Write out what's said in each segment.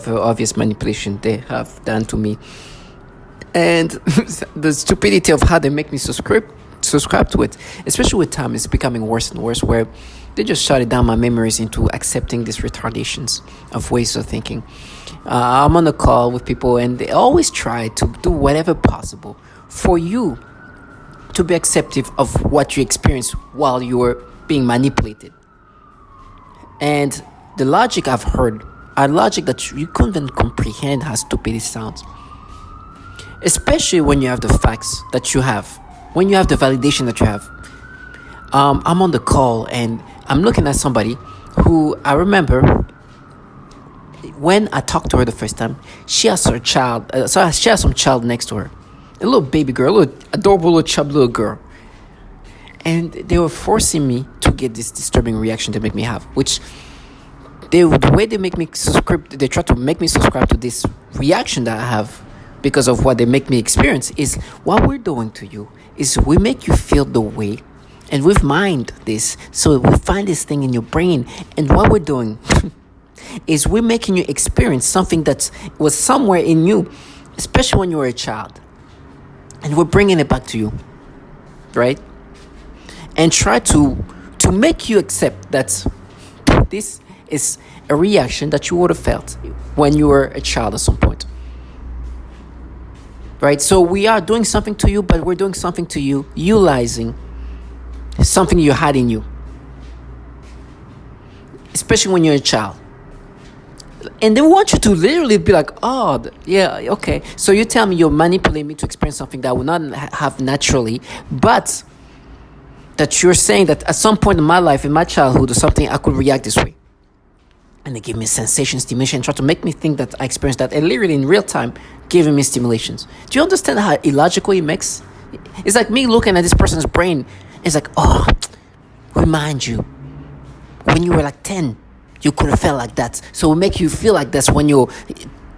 obvious manipulation they have done to me, and the stupidity of how they make me subscribe to it, especially with time, is becoming worse and worse, where they just shut it down my memories into accepting these retardations of ways of thinking. I'm on a call with people, and they always try to do whatever possible for you to be acceptive of what you experience while you were being manipulated. And the logic I've heard are logic that you couldn't even comprehend how stupid it sounds. Especially when you have the facts that you have, when you have the validation that you have. I'm on the call and I'm looking at somebody who I remember when I talked to her the first time, she has her child, she has some child next to her. A little baby girl, a little adorable little chubby little girl. And they were forcing me to get this disturbing reaction they make me have, which the way they make me subscribe, they try to make me subscribe to this reaction that I have because of what they make me experience, is what we're doing to you is we make you feel the way, and we've mined this, so we find this thing in your brain, and what we're doing is we're making you experience something that was somewhere in you, especially when you were a child, and we're bringing it back to you, right? And try to make you accept that this is a reaction that you would have felt when you were a child at some point. Right? So we are doing something to you, but we're doing something to you utilizing something you had in you. Especially when you're a child. And they want you to literally be like, oh, yeah, okay. So you tell me you're manipulating me to experience something that I would not have naturally, but that you're saying that at some point in my life, in my childhood or something, I could react this way. And they give me sensation, stimulation, try to make me think that I experienced that, and literally in real time, giving me stimulations. Do you understand how illogical it makes? It's like me looking at this person's brain. It's like, oh, remind you, when you were like 10, you could have felt like that. So it will make you feel like this when you're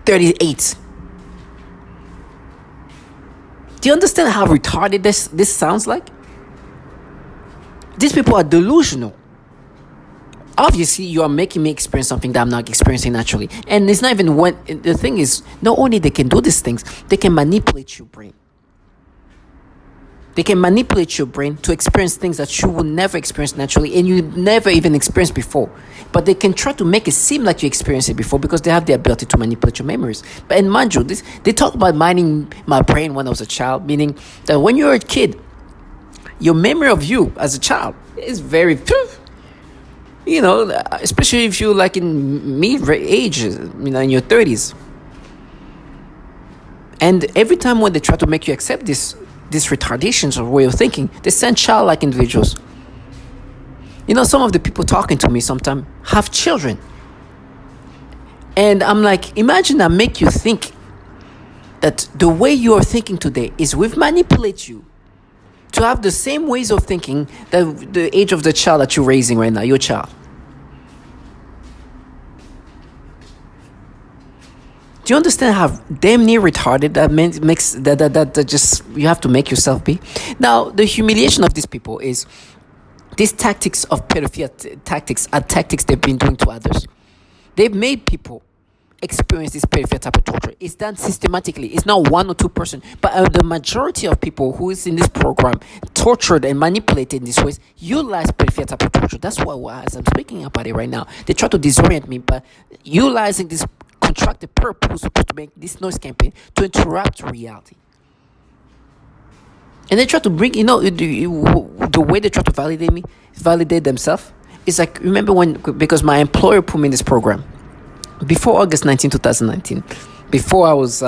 38. Do you understand how retarded this sounds like? These people are delusional. Obviously, you are making me experience something that I'm not experiencing naturally. And it's not even when... The thing is, not only they can do these things, they can manipulate your brain. They can manipulate your brain to experience things that you will never experience naturally and you never even experienced before. But they can try to make it seem like you experienced it before because they have the ability to manipulate your memories. But in mind you, they talk about mining my brain when I was a child, meaning that when you're a kid, your memory of you as a child is very... You know, especially if you're like in mid-age, in your 30s. And every time when they try to make you accept these retardations or way of thinking, they send childlike individuals. Some of the people talking to me sometimes have children. And I'm like, imagine I make you think that the way you are thinking today is we've manipulated you to have the same ways of thinking that the age of the child that you're raising right now, your child. Do you understand how damn near retarded that makes that just you have to make yourself be? Now, the humiliation of these people is these tactics of pedophilia tactics are tactics they've been doing to others. They've made people experience this pedophilia type of torture. It's done systematically. It's not one or two person, but the majority of people who is in this program, tortured and manipulated in these ways, utilize pedophilia type of torture. That's why, as I'm speaking about it right now, they try to disorient me by utilizing this contracted perp who's supposed to make this noise campaign to interrupt reality. And they try to bring, the way they try to validate themselves, is like, remember because my employer put me in this program, before August 19, 2019, before I was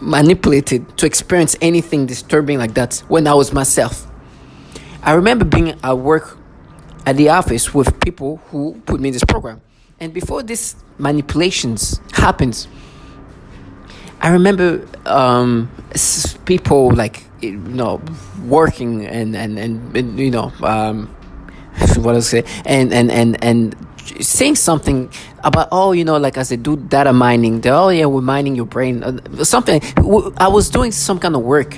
manipulated to experience anything disturbing like that when I was myself. I remember being at work at the office with people who put me in this program. And before this manipulations happens, I remember people working and what I say and saying something about as they do data mining, we're mining your brain, something. I was doing some kind of work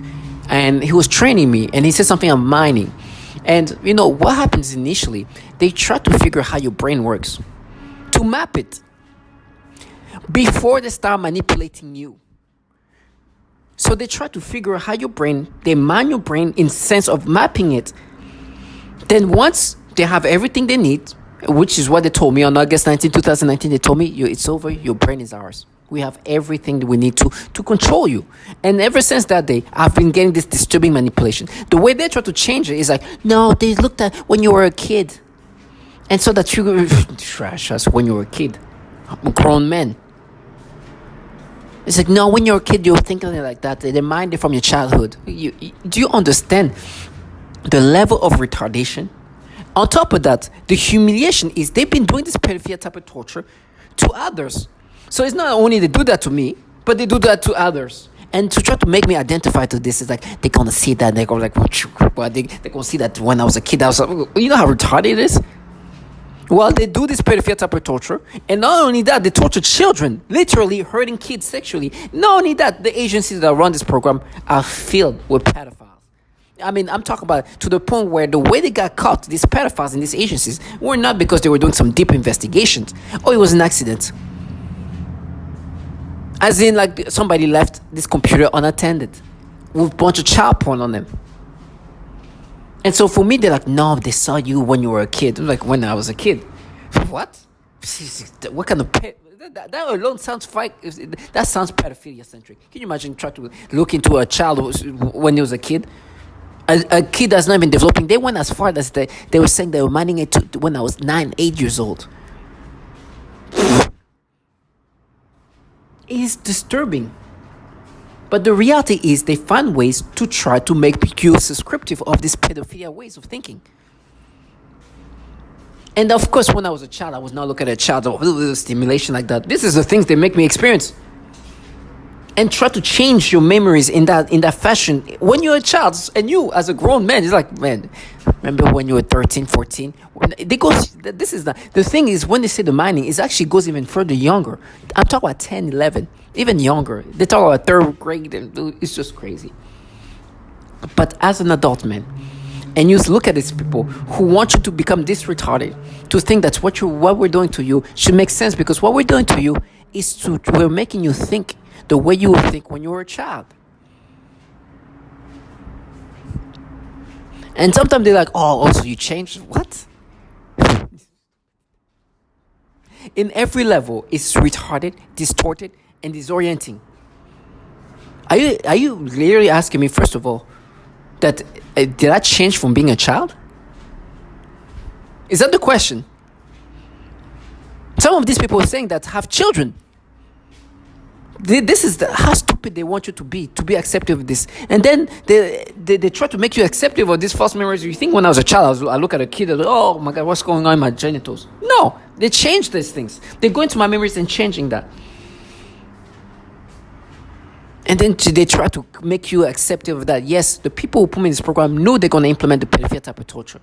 and he was training me and he said something on mining. And what happens initially, they try to figure out how your brain works to map it. before they start manipulating you. So they try to figure out how your brain, they mine your brain in sense of mapping it. Then once they have everything they need, which is what they told me on August 19, 2019, they told me, it's over, your brain is ours. We have everything that we need to control you. And ever since that day, I've been getting this disturbing manipulation. The way they try to change it is like, no, they looked at when you were a kid. And so that you trash us when you were a kid. Grown men. It's like, no, when you're a kid, you're thinking like that. They mind it from your childhood. Do you understand the level of retardation? On top of that, the humiliation is they've been doing this pedophilia type of torture to others. So it's not only they do that to me, but they do that to others. And to try to make me identify to this is like, they're going to see that. They're going to like, they're going to see that when I was a kid, I was like, you know how retarded it is? Well, they do this pedophilia type of torture. And not only that, they torture children, literally hurting kids sexually. Not only that, the agencies that run this program are filled with pedophiles. I mean, I'm talking about to the point where the way they got caught, these pedophiles in these agencies, were not because they were doing some deep investigations. Oh, it was an accident. As in, like, somebody left this computer unattended with a bunch of child porn on them. And so for me, they're like, no, they saw you when you were a kid. I'm like, when I was a kid. What? What kind of that alone sounds that sounds pedophilia centric. Can you imagine trying to look into a child when he was a kid? A kid that's not even developing. They went as far as they were saying they were minding it to when I was 9, 8 years old. It is disturbing. But the reality is they find ways to try to make you subscriptive of these pedophilia ways of thinking. And of course, when I was a child, I was not looking at a child stimulation like that. This is the things they make me experience. And try to change your memories in that fashion. When you're a child, and you as a grown man, it's like, man, remember when you were 13, 14? This is the thing is, when they say the mining, it actually goes even further younger. I'm talking about 10, 11, even younger. They talk about third grade, and it's just crazy. But as an adult man, and you look at these people who want you to become this retarded, to think that what we're doing to you should make sense, because what we're doing to you is we're making you think the way you would think when you were a child. And sometimes they're like, oh, also you changed? What? In every level, it's retarded, distorted, and disorienting. Are you literally asking me, first of all, that did I change from being a child? Is that the question? Some of these people are saying that have children. This is how stupid they want you to be acceptive of this. And then they try to make you acceptive of these false memories. You think when I was a child, I look at a kid and oh my God, what's going on in my genitals? No, they change these things. They go into my memories and changing that. And then they try to make you acceptive of that. Yes, the people who put me in this program know they're going to implement the pedophilia type of torture.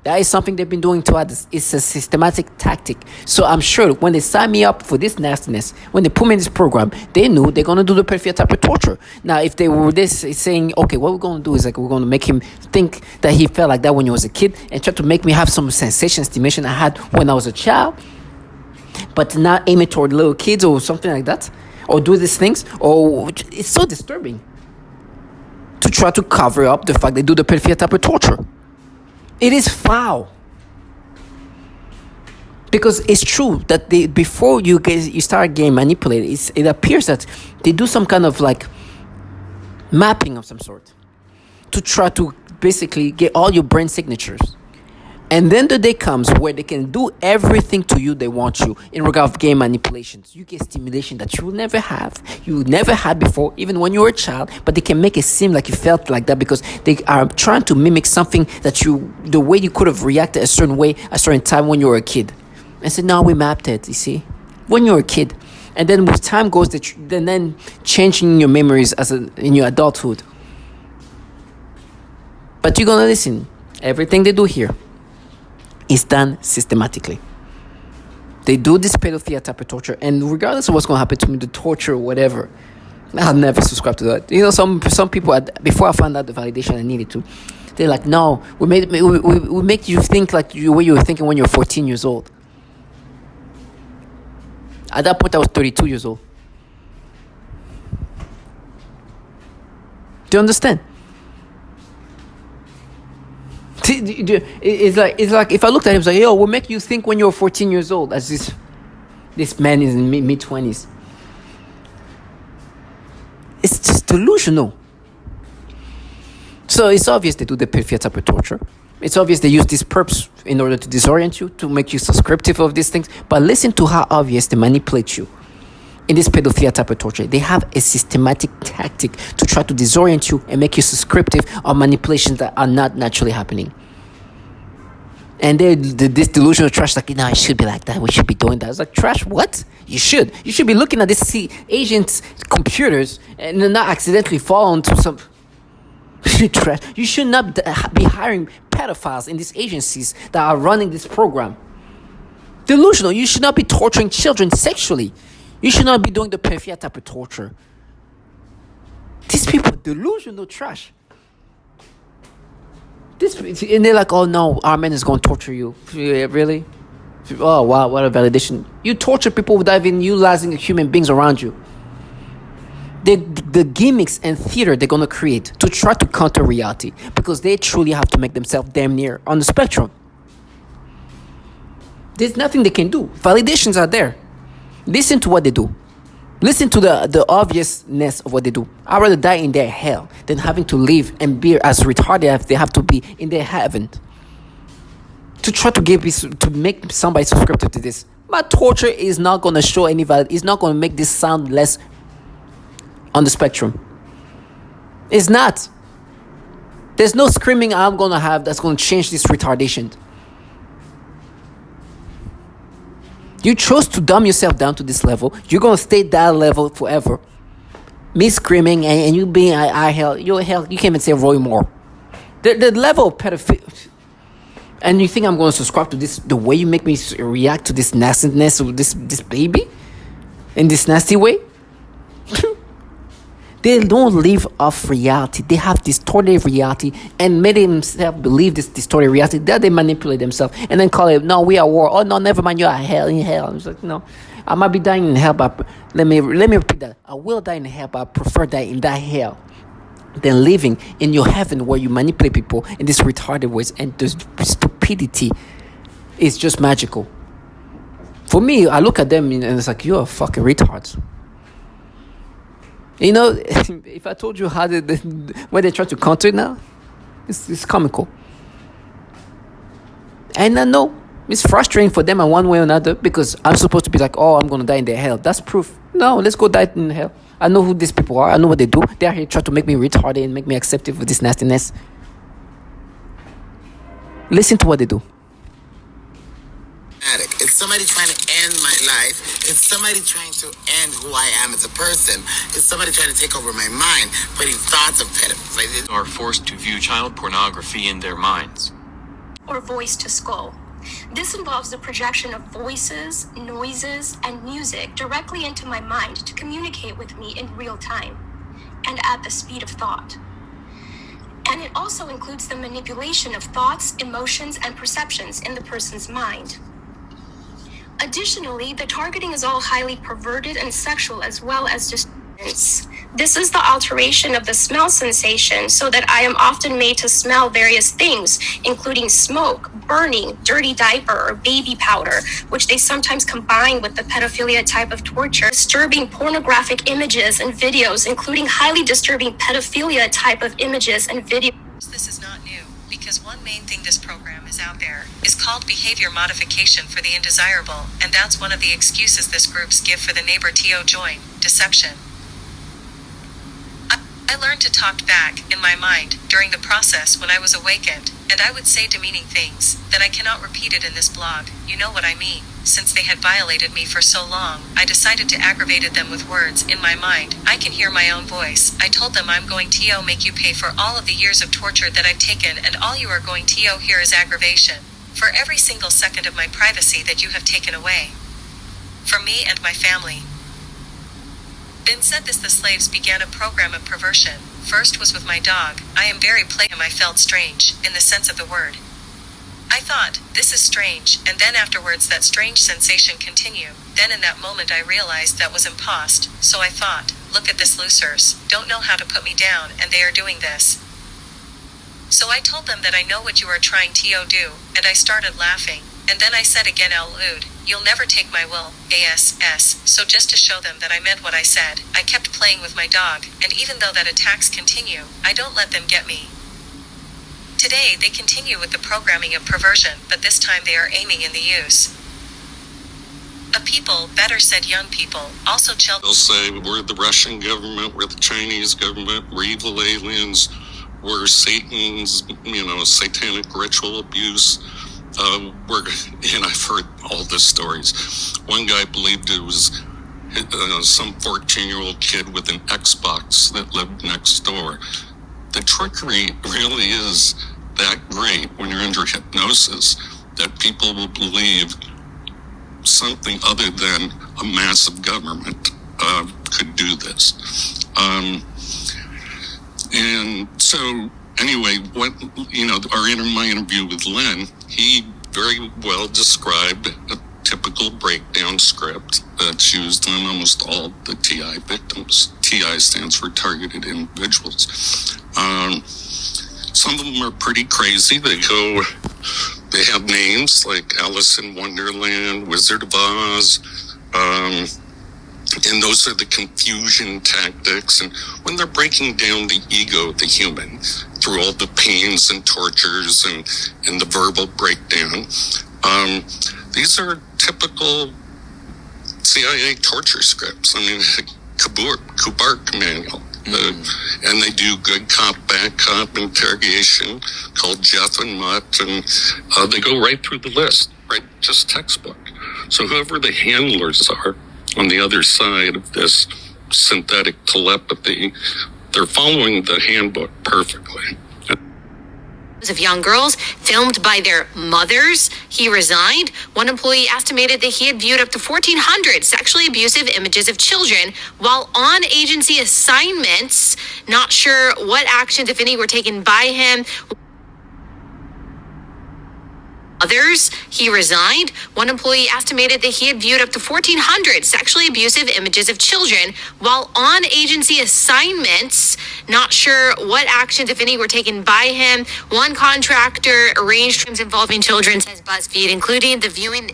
That is something they've been doing to others. It's a systematic tactic. So I'm sure when they sign me up for this nastiness, when they put me in this program, they knew they're going to do the pedophilia type of torture. Now, if they were saying, okay, what we're going to do is like we're going to make him think that he felt like that when he was a kid and try to make me have some sensation, stimulation I had when I was a child, but not aim it toward little kids or something like that, or do these things, or it's so disturbing to try to cover up the fact they do the pedophilia type of torture. It is foul. Because it's true that before you start getting manipulated, it appears that they do some kind of like mapping of some sort to try to basically get all your brain signatures. And then the day comes where they can do everything to you they want you in regard of game manipulations. You get stimulation that you will never have. You never had before, even when you were a child. But they can make it seem like you felt like that because they are trying to mimic something that the way you could have reacted a certain way, a certain time when you were a kid. And so now we mapped it, you see, when you were a kid. And then with time goes, then changing your memories in your adulthood. But you're going to listen. Everything they do here is done systematically. They do this pedophilia type of torture, and regardless of what's going to happen to me, the torture or whatever, I'll never subscribe to that. You know, some people, before I found out the validation I needed to, they're like, no, we make you think like the way you were thinking when you were 14 years old. At that point, I was 32 years old. Do you understand? It's like if I looked at him, it's like, yo, what make you think when you're 14 years old? As this man is in mid 20s. It's just delusional. So it's obvious they do the pedophilia type of torture. It's obvious they use these perps in order to disorient you, to make you subscriptive of these things. But listen to how obvious they manipulate you. In this pedophilia type of torture, they have a systematic tactic to try to disorient you and make you subscriptive of manipulations that are not naturally happening. And this delusional trash, like, it should be like that. We should be doing that. It's like, trash, what? You should be looking at this agents' computers and not accidentally fall into some trash. You should not be hiring pedophiles in these agencies that are running this program. Delusional. You should not be torturing children sexually. You should not be doing the pedophilia type of torture. These people are delusional trash. And they're like, oh no, our man is going to torture you. Really? Oh wow, what a validation. You torture people without even utilizing the human beings around you. The gimmicks and theater they're going to create to try to counter reality, because they truly have to make themselves damn near on the spectrum. There's nothing they can do. Validations are there. Listen to what they do. Listen to the obviousness of what they do. I'd rather die in their hell than having to live and be as retarded as they have to be in their heaven. To try to make somebody subscriptive to this. But torture is not going to show any value. It's not going to make this sound less on the spectrum. It's not. There's no screaming I'm going to have that's going to change this retardation. You chose to dumb yourself down to this level. You're going to stay that level forever. Me screaming and you being hell. You're hell. You can't even say Roy Moore. The level of pedophilia. And you think I'm going to subscribe to this, the way you make me react to this nastiness of this baby? In this nasty way? They don't live off reality. They have distorted reality and made themselves believe this distorted reality. That they manipulate themselves and then call it, no, we are war. Oh no, never mind, you are in hell. It's like, no, I might be dying in hell, but let me repeat that. I will die in hell, but I prefer that in that hell than living in your heaven where you manipulate people in these retarded ways, and the stupidity is just magical. For me, I look at them and it's like, you're fucking retards. You know, if I told you how where they try to counter it now, it's comical. And I know it's frustrating for them in one way or another, because I'm supposed to be like, oh, I'm going to die in their hell. That's proof. No, let's go die in hell. I know who these people are. I know what they do. They are here trying to make me retarded and make me acceptive of this nastiness. Listen to what they do. It's somebody trying to end my life. It's somebody trying to end who I am as a person. It's somebody trying to take over my mind, putting thoughts of pedophiles. Are forced to view child pornography in their minds. Or voice to skull. This involves the projection of voices, noises, and music directly into my mind to communicate with me in real time and at the speed of thought. And it also includes the manipulation of thoughts, emotions, and perceptions in the person's mind. Additionally, the targeting is all highly perverted and sexual, as well as disturbance. This is the alteration of the smell sensation, so that I am often made to smell various things, including smoke, burning, dirty diaper, or baby powder, which they sometimes combine with the pedophilia type of torture. Disturbing pornographic images and videos, including highly disturbing pedophilia type of images and videos. This is not new, because one main thing this program is out there is called behavior modification for the undesirable, and that's one of the excuses this groups give for the neighbor TO join, deception. I learned to talk back, in my mind, during the process when I was awakened, and I would say demeaning things, that I cannot repeat it in this blog, you know what I mean. Since they had violated me for so long, I decided to aggravate them with words, in my mind. I can hear my own voice. I told them I'm going to make you pay for all of the years of torture that I've taken, and all you are going to hear is aggravation. For every single second of my privacy that you have taken away. From me and my family. Then said this, the slaves began a program of perversion. First was with my dog. I am very plagued him. I felt strange, in the sense of the word. I thought, this is strange, and then afterwards that strange sensation continued. Then in that moment I realized that was impost, so I thought, look at this losers, don't know how to put me down, and they are doing this. So I told them that I know what you are trying to do, and I started laughing, and then I said again out loud, you'll never take my will, ass. So just to show them that I meant what I said, I kept playing with my dog, and even though that attacks continue, I don't let them get me. Today they continue with the programming of perversion, but this time they are aiming in the use. A people, better said young people, also They'll say we're the Russian government, we're the Chinese government, we're evil aliens, we're Satan's, satanic ritual abuse. And I've heard all the stories. One guy believed it was some 14-year-old kid with an Xbox that lived next door. The trickery really is that great when you're under hypnosis that people will believe something other than a massive government could do this. And so anyway, my interview with Len, he very well described a typical breakdown script that's used on almost all the TI victims. TI stands for targeted individuals. Some of them are pretty crazy. They have names like Alice in Wonderland, Wizard of Oz, and those are the confusion tactics. And when they're breaking down the ego of the human through all the pains and tortures and the verbal breakdown, these are typical CIA torture scripts. I mean, Kubark manual. And they do good cop, bad cop interrogation called Jeff and Mutt, and they go right through the list, right? Just textbook. So whoever the handlers are on the other side of this synthetic telepathy, they're following the handbook perfectly. Of young girls filmed by their mothers. He resigned. One employee estimated that he had viewed up to 1,400 sexually abusive images of children while on agency assignments. Not sure what actions, if any, were taken by him. Others, he resigned. One employee estimated that he had viewed up to 1,400 sexually abusive images of children while on agency assignments. Not sure what actions, if any, were taken by him. One contractor arranged crimes involving children, says BuzzFeed, including the viewing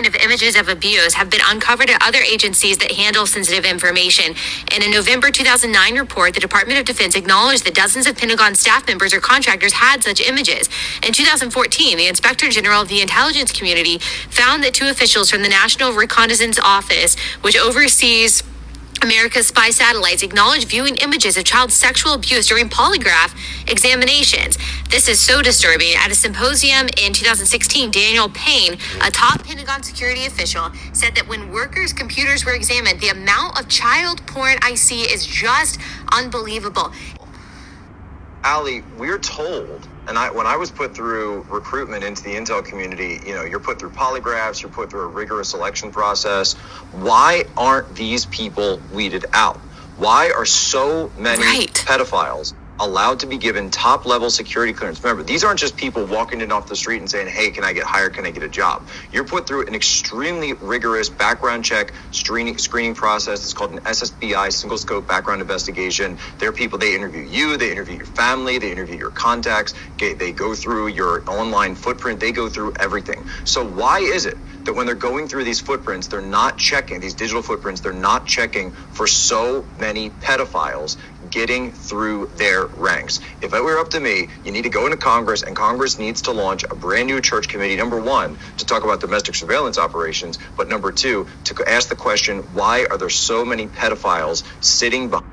of images of abuse, have been uncovered at other agencies that handle sensitive information. In a November 2009 report, the Department of Defense acknowledged that dozens of Pentagon staff members or contractors had such images. In 2014, the Inspector General of the Intelligence Community found that 2 officials from the National Reconnaissance Office, which oversees America's spy satellites, acknowledged viewing images of child sexual abuse during polygraph examinations. This is so disturbing. At a symposium in 2016, Daniel Payne, a top Pentagon security official, said that when workers' computers were examined, the amount of child porn I see is just unbelievable. Ali, we're told, and when I was put through recruitment into the intel community, you're put through polygraphs, you're put through a rigorous selection process. Why aren't these people weeded out? Why are so many pedophiles allowed to be given top-level security clearance? Remember, these aren't just people walking in off the street and saying, hey, can I get hired? Can I get a job? You're put through an extremely rigorous background check screening process. It's called an SSBI, single scope background investigation. There are people, they interview you, they interview your family, they interview your contacts, they go through your online footprint, they go through everything. So why is it that when they're going through these footprints, they're not checking, these digital footprints, they're not checking for so many pedophiles getting through their ranks? If it were up to me, you need to go into Congress, and Congress needs to launch a brand new church committee, number 1, to talk about domestic surveillance operations, but number 2, to ask the question, why are there so many pedophiles sitting behind